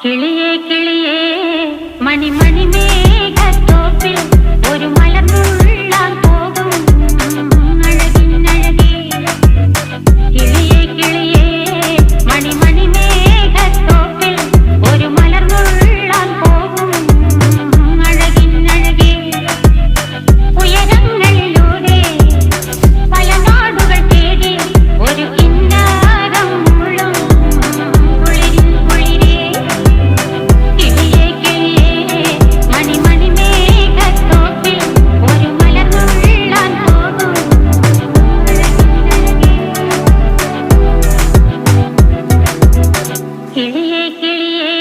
കിളിയേ കിളിയേ മണിമണി മേഘത്തോപ്പിൽ ഒരു മലർന്നുള്ളാൻ പോകും അഴകിനഴകേ. കിളിയേ കിളിയേ മണിമണി മേഘത്തോപ്പിൽ ഒരു മലർന്നുള്ളാൻ പോകും അഴകിനഴകേ. ഉയരങ്ങളിലൂടെ പല നാടുകൾ തേടി ഒരു കിന്നാരം മുള്ളും കുളിരിൽ കുളിരേ. കിളിയേ കിളിയേ മണിമണി മേഘത്തോപ്പിൽ ഒരു മലർന്നുള്ളാൻ പോകും അഴകിനഴകേ. കിളിയേ കിളിയേ